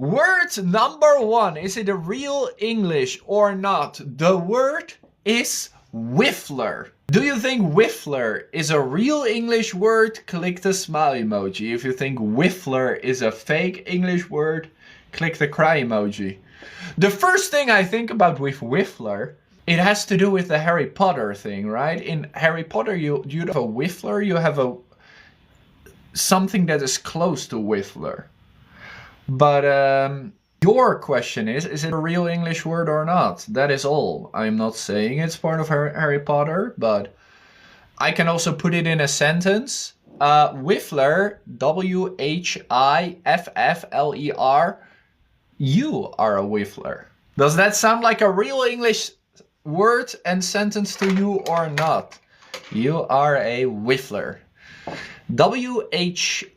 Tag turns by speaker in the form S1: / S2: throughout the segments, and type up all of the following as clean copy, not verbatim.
S1: Word number 1. Is it a real English or not? The word is whiffler. Do you think whiffler is a real English word? Click the smile emoji. If you think whiffler is a fake English word, click the cry emoji. The first thing I think about with whiffler, it has to do with the Harry Potter thing, right? In Harry Potter, you have a whiffler, you have something that is close to whiffler. But your question is it a real English word or not? That is all. I'm not saying it's part of Harry Potter, but I can also put it in a sentence. Whiffler, W-H-I-F-F-L-E-R. You are a whiffler. Does that sound like a real English word and sentence to you or not? You are a whiffler. W-H-I-F-F-L-E-R.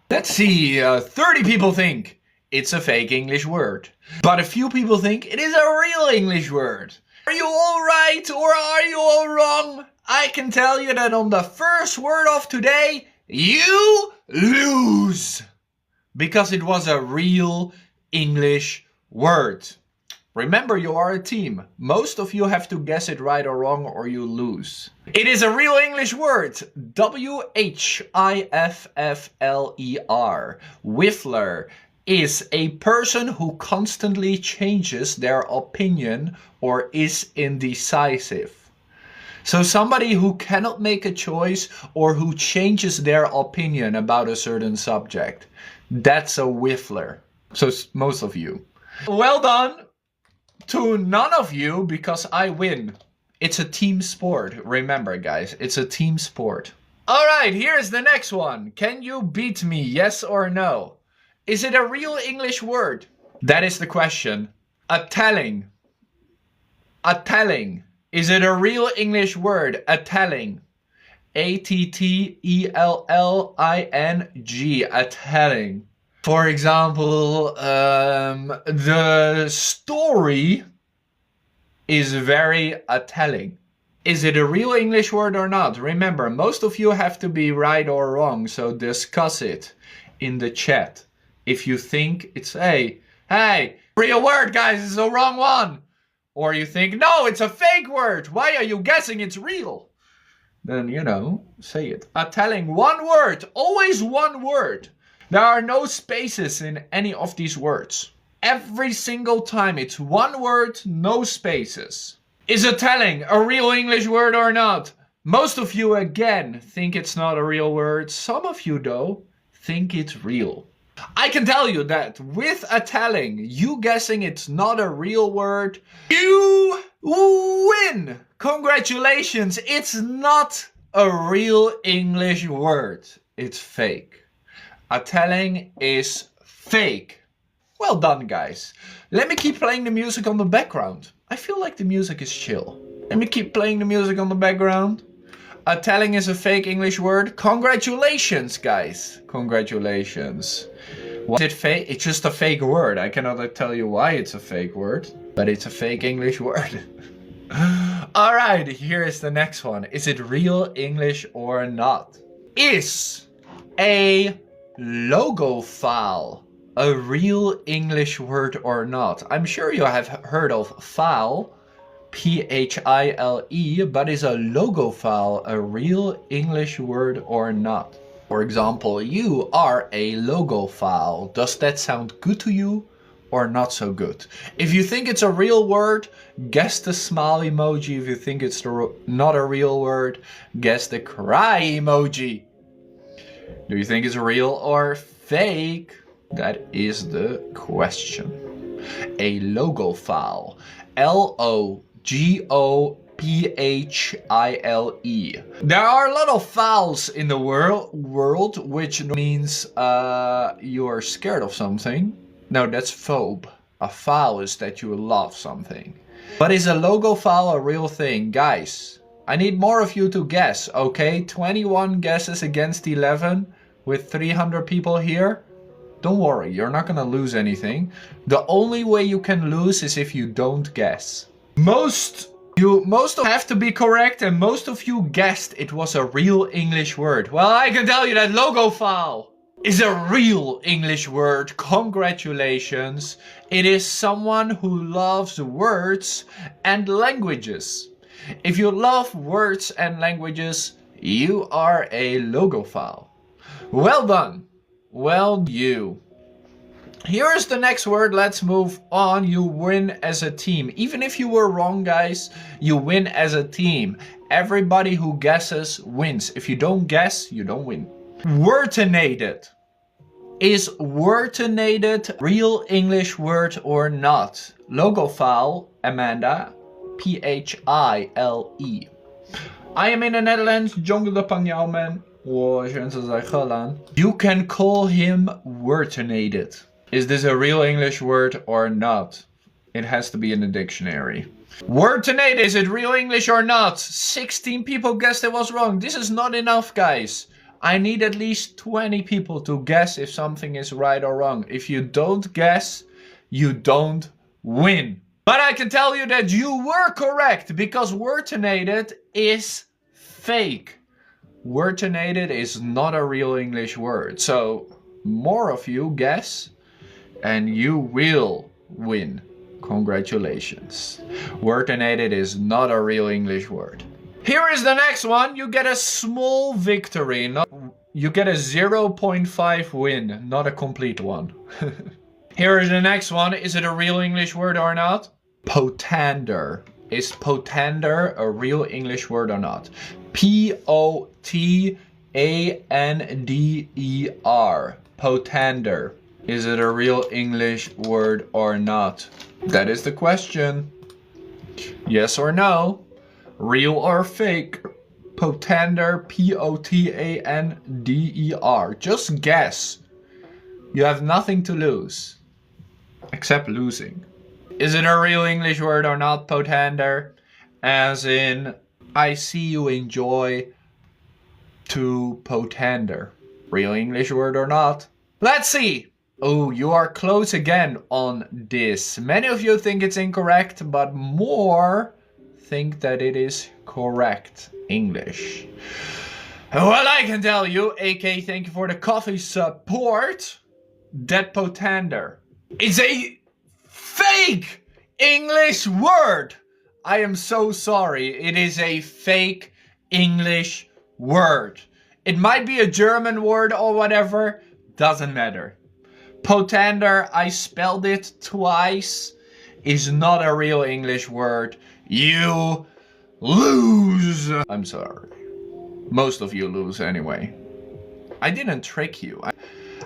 S1: Let's see, 30 people think it's a fake English word. But a few people think it is a real English word. Are you all right or are you all wrong? I can tell you that on the first word of today, you lose. Because it was a real English word. Remember, you are a team. Most of you have to guess it right or wrong or you lose. It is a real English word. W-H-I-F-F-L-E-R. Whiffler is a person who constantly changes their opinion or is indecisive. So somebody who cannot make a choice or who changes their opinion about a certain subject. That's a whiffler. So most of you. Well done. To none of you, because I win. It's a team sport. Remember, guys, it's a team sport. Alright, here's the next one. Can you beat me, yes or no? Is it a real English word? That is the question. A-telling. A-telling. Is it a real English word? A-telling. A-T-T-E-L-L-I-N-G. A-telling. For example, the story is very telling. Is it a real English word or not? Remember, most of you have to be right or wrong, so discuss it in the chat. If you think it's hey, real word, guys, it's the wrong one. Or you think, no, it's a fake word. Why are you guessing it's real? Then, you know, say it. Telling, one word, always one word. There are no spaces in any of these words. Every single time it's one word, no spaces. Is a-telling a real English word or not? Most of you again think it's not a real word. Some of you though think it's real. I can tell you that with a-telling, you guessing it's not a real word, you win! Congratulations, it's not a real English word. It's fake. A-telling is fake. Well done, guys. Let me keep playing the music on the background. I feel like the music is chill. Let me keep playing the music on the background. A-telling is a fake English word. Congratulations, guys. Congratulations. Was it fake? It's just a fake word. I cannot tell you why it's a fake word, but it's a fake English word. Alright, here is the next one. Is it real English or not? Is a logo file a real English word or not? I'm sure you have heard of file, P-H-I-L-E, but is a logo file a real English word or not? For example, you are a logo file. Does that sound good to you or not so good? If you think it's a real word, guess the smile emoji. If you think it's not a real word, guess the cry emoji. Do you think it's real or fake? That is the question. A logo file. L-O-G-O-P-H-I-L-E. There are a lot of files in the world, which means you are scared of something. No, that's phobe. A file is that you love something. But is a logo file a real thing? Guys, I need more of you to guess, okay? 21 guesses against 11 with 300 people here. Don't worry, you're not gonna lose anything. The only way you can lose is if you don't guess. Most have to be correct, and most of you guessed it was a real English word. Well, I can tell you that logo file is a real English word. Congratulations. It is someone who loves words and languages. If you love words and languages, you are a logophile. Well done. Well you. Here is the next word. Let's move on. You win as a team. Even if you were wrong, guys, you win as a team. Everybody who guesses wins. If you don't guess, you don't win. Wordinated. Is wordinated real English word or not? Logophile, Amanda. P-H-I-L-E. I am in the Netherlands. Jungle de Pangyao man. You can call him wordinated. Is this a real English word or not? It has to be in the dictionary. Wordinated, is it real English or not? 16 people guessed it was wrong. This is not enough, guys. I need at least 20 people to guess if something is right or wrong. If you don't guess, you don't win. But I can tell you that you were correct, because wordinated is fake. Wordinated is not a real English word. So more of you guess and you will win. Congratulations. Wordinated is not a real English word. Here is the next one. You get a small victory. You get a 0.5 win, not a complete one. Here is the next one. Is it a real English word or not? Potander. Is potander a real English word or not? P-O-T-A-N-D-E-R. Potander. Is it a real English word or not? That is the question. Yes or no? Real or fake? Potander. P-O-T-A-N-D-E-R. Just guess. You have nothing to lose. Except losing. Is it a real English word or not, potander? As in, I see you enjoy to potander. Real English word or not? Let's see. Oh, you are close again on this. Many of you think it's incorrect, but more think that it is correct English. Well, I can tell you, AK, thank you for the coffee support, that potander is a fake English word. I am so sorry. It is a fake English word. It might be a German word or whatever. Doesn't matter. Potander, I spelled it twice, is not a real English word. You lose. I'm sorry. Most of you lose anyway. I didn't trick you.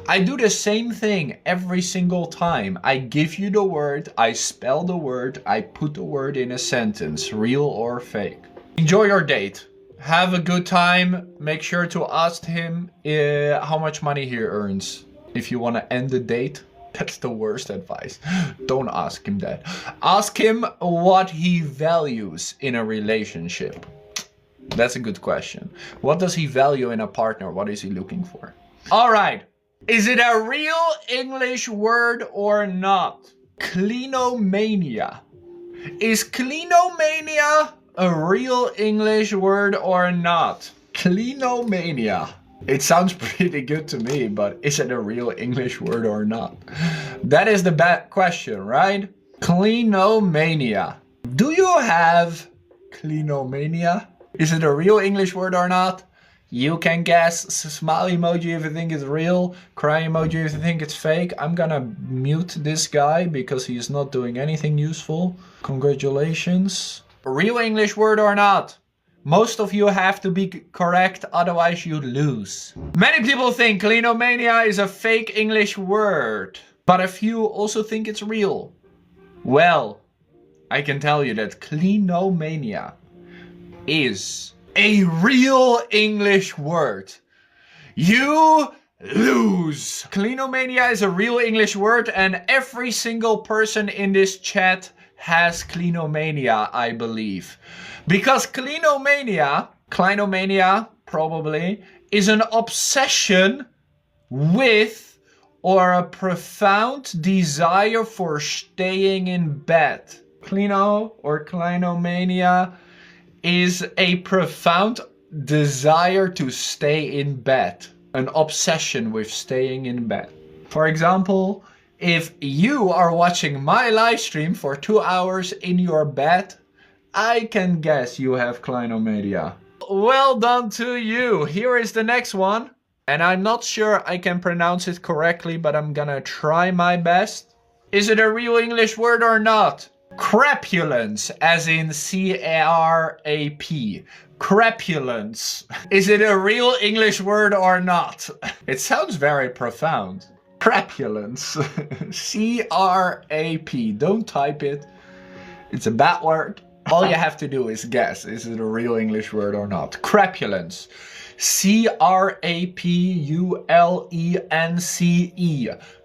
S1: I do the same thing every single time. I give you the word, I spell the word, I put the word in a sentence, real or fake. Enjoy your date. Have a good time. Make sure to ask him how much money he earns. If you want to end the date, that's the worst advice. Don't ask him that. Ask him what he values in a relationship. That's a good question. What does he value in a partner? What is he looking for? All right. Is it a real English word or not? Clinomania. Is clinomania a real English word or not? Clinomania. It sounds pretty good to me, but is it a real English word or not? That is the bad question, right? Clinomania. Do you have clinomania? Is it a real English word or not? You can guess. Smile emoji if you think it's real. Cry emoji if you think it's fake. I'm gonna mute this guy because he is not doing anything useful. Congratulations. Real English word or not? Most of you have to be correct, otherwise you lose. Many people think clinomania is a fake English word, but a few also think it's real. Well, I can tell you that clinomania is a real English word. You lose. Clinomania is a real English word, and every single person in this chat has clinomania, I believe. Because clinomania probably, is an obsession with or a profound desire for staying in bed. Clinomania is a profound desire to stay in bed. an obsession with staying in bed. For example, if you are watching my live stream for 2 hours in your bed, I can guess you have clinomedia. Well done to you. Here is the next one. And I'm not sure I can pronounce it correctly, but I'm gonna try my best. Is it a real English word or not? Crapulence, as in C-A-R-A-P. Crapulence. Is it a real English word or not? It sounds very profound. Crapulence. C-R-A-P. Don't type it. It's a bad word. All you have to do is guess. Is it a real English word or not? Crapulence. C-R-A-P-U-L-E-N-C-E.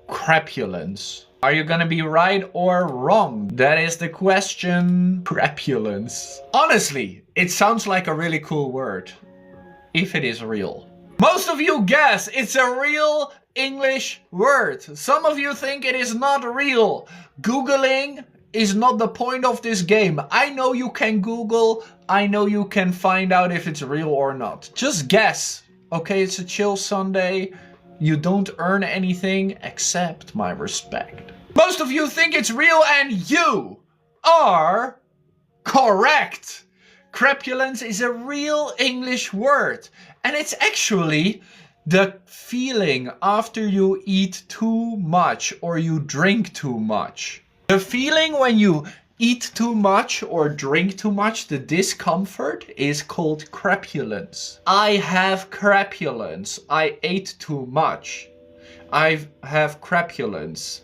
S1: Crapulence. Are you gonna be right or wrong? That is the question. Crapulence. Honestly, it sounds like a really cool word. If it is real. Most of you guess it's a real English word. Some of you think it is not real. Googling is not the point of this game. I know you can Google. I know you can find out if it's real or not. Just guess. Okay, it's a chill Sunday. You don't earn anything except my respect. Most of you think it's real and you are correct. Crapulence is a real English word. And it's actually the feeling after you eat too much or you drink too much. The feeling when you eat too much or drink too much, the discomfort is called crapulence. I have crapulence. I ate too much. I have crapulence.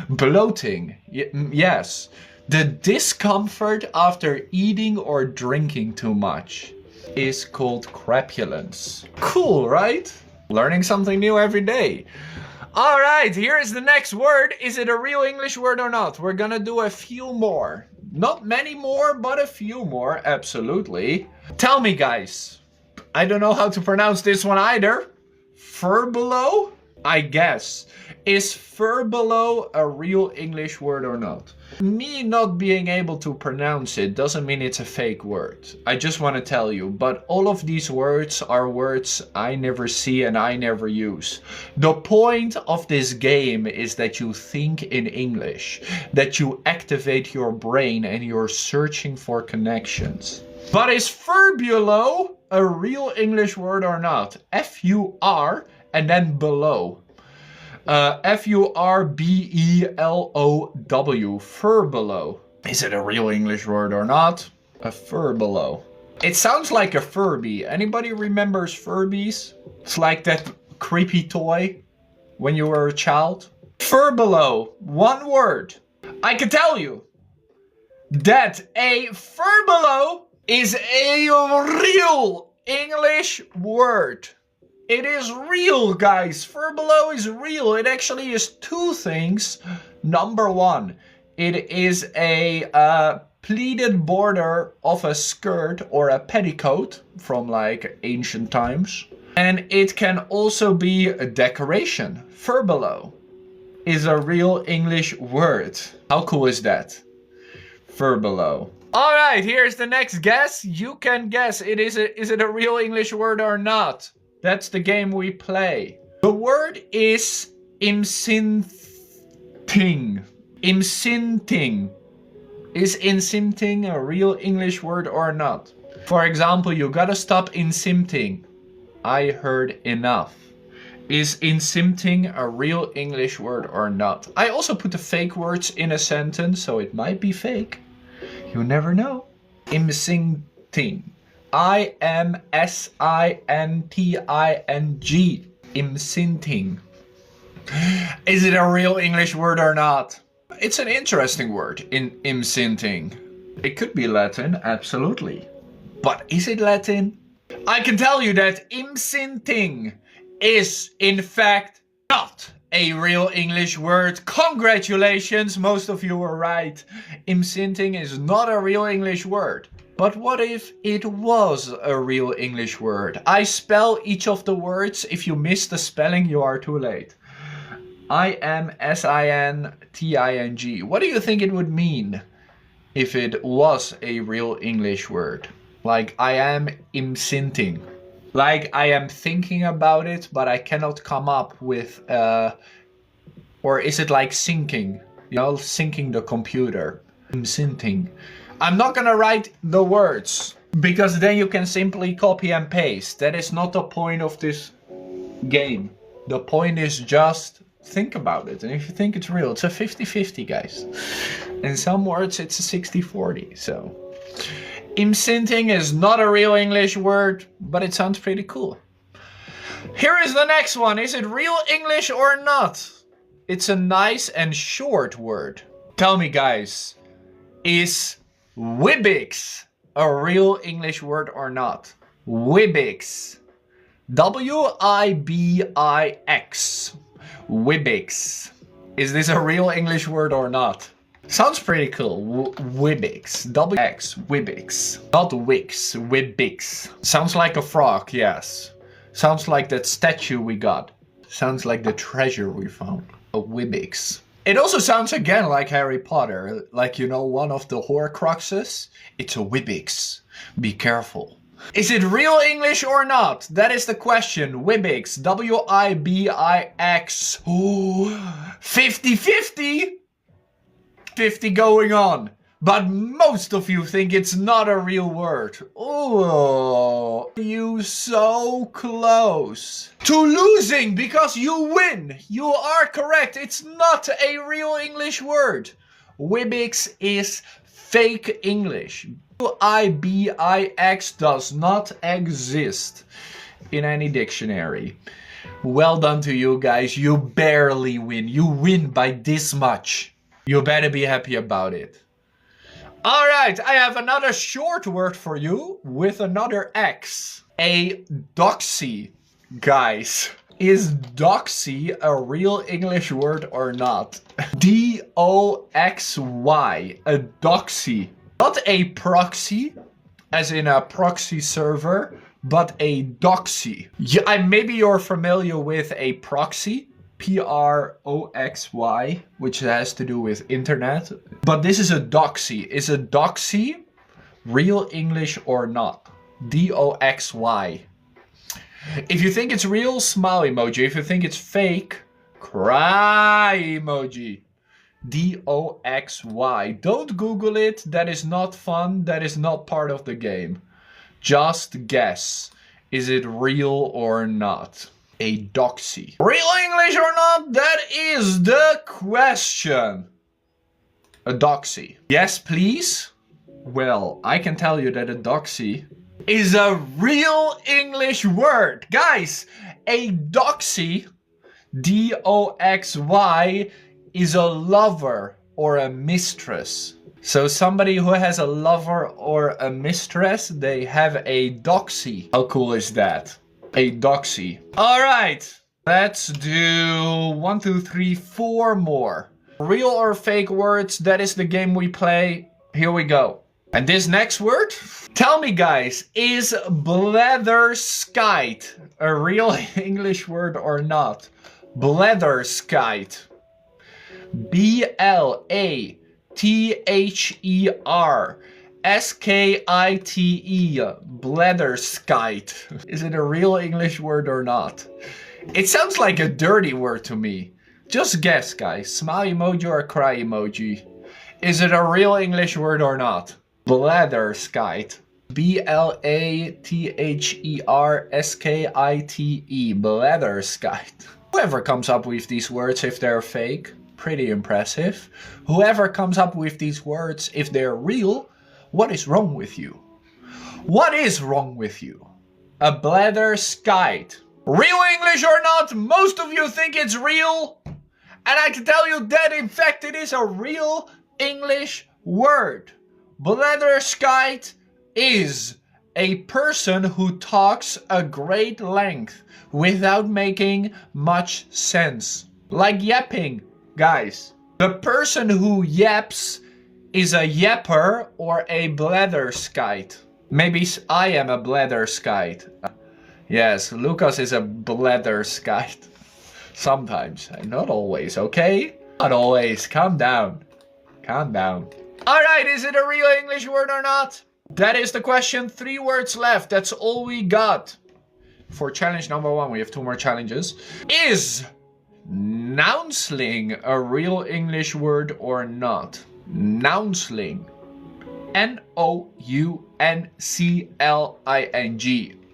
S1: Bloating. Yes. The discomfort after eating or drinking too much is called crapulence. Cool, right? Learning something new every day. All right, here is the next word. Is it a real English word or not? We're gonna do a few more. Not many more, but a few more, absolutely. Tell me, guys. I don't know how to pronounce this one either. Furbelow? I guess. Is furbelow a real English word or not? Me not being able to pronounce it doesn't mean it's a fake word. I just want to tell you, but all of these words are words I never see and I never use. The point of this game is that you think in English, that you activate your brain and you're searching for connections. But is furbelow a real English word or not? F-U-R and then below. F-U-R-B-E-L-O-W. Furbelow. Is it a real English word or not? A furbelow. It sounds like a Furby. Anybody remembers Furbies? It's like that creepy toy when you were a child. Furbelow. One word. I can tell you that a furbelow is a real English word. It is real, guys. Furbelow is real. It actually is two things. Number one, it is a pleated border of a skirt or a petticoat from like ancient times. And it can also be a decoration. Furbelow is a real English word. How cool is that? Furbelow. All right, here's the next guess. You can guess. Is it a real English word or not? That's the game we play. The word is imsinting. Imsinting. Is imsinting a real English word or not? For example, you gotta stop insimting. I heard enough. Is insimting a real English word or not? I also put the fake words in a sentence, so it might be fake. You never know. Imsinting. I-M-S-I-N-T-I-N-G. Imsinting. Is it a real English word or not? It's an interesting word, imsinting. It could be Latin, absolutely. But is it Latin? I can tell you that imsinting is, in fact, not a real English word. Congratulations, most of you were right. Imsinting is not a real English word. But what if it was a real English word? I spell each of the words. If you miss the spelling, you are too late. I-M-S-I-N-T-I-N-G. What do you think it would mean if it was a real English word? Like, I am imsinting. Like I am thinking about it, but I cannot come up with, or is it like syncing? You know, syncing the computer. Syncing. I'm not gonna write the words because then you can simply copy and paste. That is not the point of this game. The point is just think about it. And if you think it's real, it's a 50-50, guys. In some words, it's a 60-40. So, imsinting is not a real English word, but it sounds pretty cool. Here is the next one. Is it real English or not? It's a nice and short word. Tell me, guys, is Wibix a real English word or not? Wibix. W-I-B-I-X. Wibix. Is this a real English word or not? Sounds pretty cool. Wibix. W-X. Wibix. Not Wix. Wibix. Sounds like a frog, yes. Sounds like that statue we got. Sounds like the treasure we found. A Wibix. It also sounds again like Harry Potter. Like, you know, one of the Horcruxes. It's a Wibix. Be careful. Is it real English or not? That is the question. Wibix. W-I-B-I-X. Ooh. 50-50. 50 going on. But most of you think it's not a real word. Oh, you so close to losing because you win. You are correct. It's not a real English word. Wibix is fake English. W-I-B-I-X does not exist in any dictionary. Well done to you guys. You barely win. You win by this much. You better be happy about it. Alright, I have another short word for you with another X. A doxy. Guys, is doxy a real English word or not? D-O-X-Y. A doxy. Not a proxy, as in a proxy server, but a doxy. Yeah, maybe you're familiar with a proxy. P-R-O-X-Y, which has to do with internet. But this is a doxy. Is a doxy real English or not? D-O-X-Y. If you think it's real, smile emoji. If you think it's fake, cry emoji. D-O-X-Y. Don't Google it. That is not fun. That is not part of the game. Just guess. Is it real or not? A doxy. Real English or not? That is the question. A doxy. Yes, please? Well, I can tell you that a doxy is a real English word. Guys, a doxy, D-O-X-Y, is a lover or a mistress. So somebody who has a lover or a mistress, they have a doxy. How cool is that? A doxy. Alright, let's do 1, 2, 3, 4 more. Real or fake words, that is the game we play. Here we go. And this next word, tell me guys, is blatherskite a real English word or not? Blatherskite. B-L-A-T-H-E-R S-K-I-T-E. Blatherskite. Is it a real English word or not? It sounds like a dirty word to me. Just guess, guys. Smile emoji or cry emoji. Is it a real English word or not? Blatherskite. B-L-A-T-H-E-R-S-K-I-T-E. Blatherskite. Whoever comes up with these words, if they're fake, pretty impressive. Whoever comes up with these words, if they're real, what is wrong with you? What is wrong with you? A blatherskite. Real English or not, most of you think it's real. And I can tell you that in fact it is a real English word. Blatherskite is a person who talks a great length without making much sense. Like yapping, guys. The person who yaps is a yapper or a blatherskite. Maybe I am a blatherskite. Yes, Lucas is a blatherskite. Sometimes, not always, okay? Not always, calm down. Calm down. Alright, is it a real English word or not? That is the question. 3 words left, that's all we got. for challenge number 1. We have 2 more challenges. Is noun sling a real English word or not? Noun sling. N-O-U-N-C-L-I-N-G.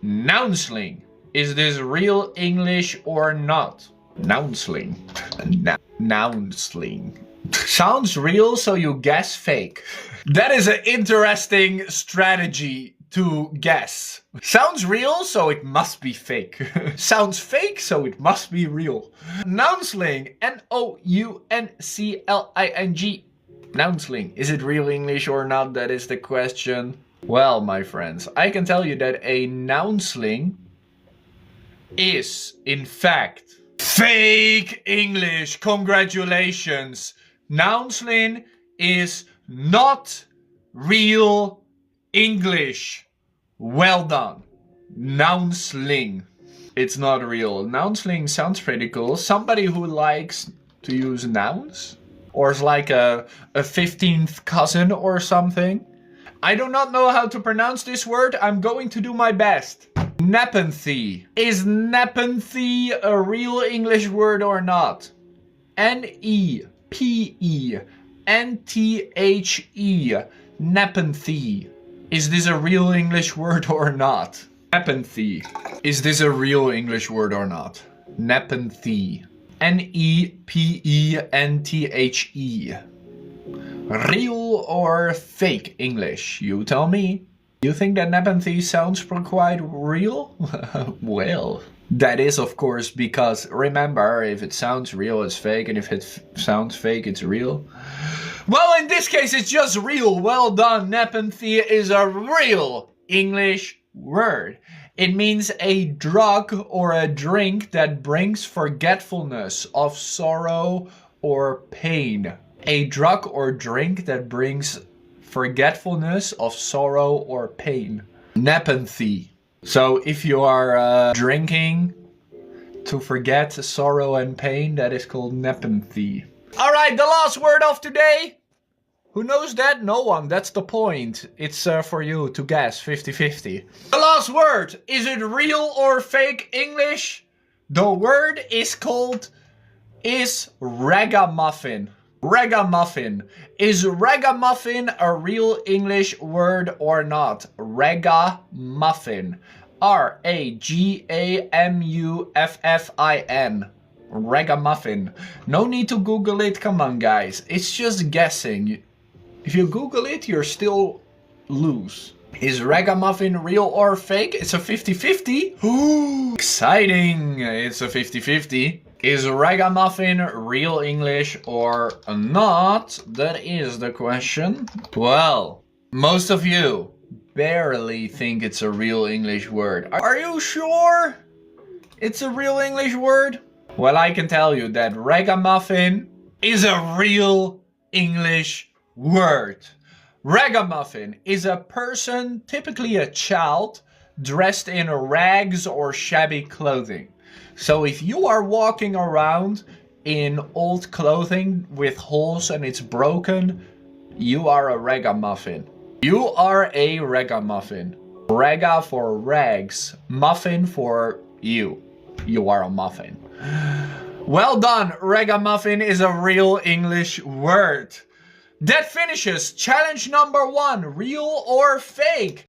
S1: Noun sling. Is this real English or not? Noun sling. Noun sling. Sounds real, so you guess fake. That is an interesting strategy to guess. Sounds real, so it must be fake. Sounds fake, so it must be real. Noun sling. N-O-U-N-C-L-I-N-G. Noun sling. Is it real English or not? That is the question. Well, my friends, I can tell you that a noun sling is, in fact, fake English. Congratulations. Noun sling is not real English. Well done. Noun sling. It's not real. Noun sling sounds pretty cool. Somebody who likes to use nouns, or is like a 15th cousin or something. I do not know how to pronounce this word. I'm going to do my best. Nepenthe. Is nepenthe a real English word or not? N-E-P-E-N-T-H-E. Nepenthe. Is this a real English word or not? Nepenthe. Is this a real English word or not? Nepenthe. N-E-P-E-N-T-H-E. Real or fake English? You tell me. You think that nepenthe sounds quite real? Well, that is of course because, remember, if it sounds real it's fake, and if it sounds fake it's real. Well, in this case it's just real. Well done. Nepenthe is a real English word. It means a drug or a drink that brings forgetfulness of sorrow or pain. A drug or drink that brings forgetfulness of sorrow or pain. Nepenthe. So if you are drinking to forget sorrow and pain, that is called nepenthe. Alright, the last word of today. Who knows that? No one. That's the point. It's for you to guess 50-50. The last word. Is it real or fake English? The word is called ragamuffin. Ragamuffin. Is ragamuffin a real English word or not? Ragamuffin. R-A-G-A-M-U-F-F-I-N. Ragamuffin. No need to Google it. Come on, guys. It's just guessing. If you Google it, you're still lose. Is ragamuffin real or fake? It's a 50-50. Ooh, exciting. It's a 50-50. Is ragamuffin real English or not? That is the question. Well, most of you barely think it's a real English word. Are you sure it's a real English word? Well, I can tell you that ragamuffin is a real English word. Ragamuffin is a person, typically a child, dressed in rags or shabby clothing. So if you are walking around in old clothing with holes and it's broken, you are a ragamuffin. You are a ragamuffin. Raga for rags, muffin for you. You are a muffin. Well done, ragamuffin is a real English word. That finishes challenge number 1, real or fake.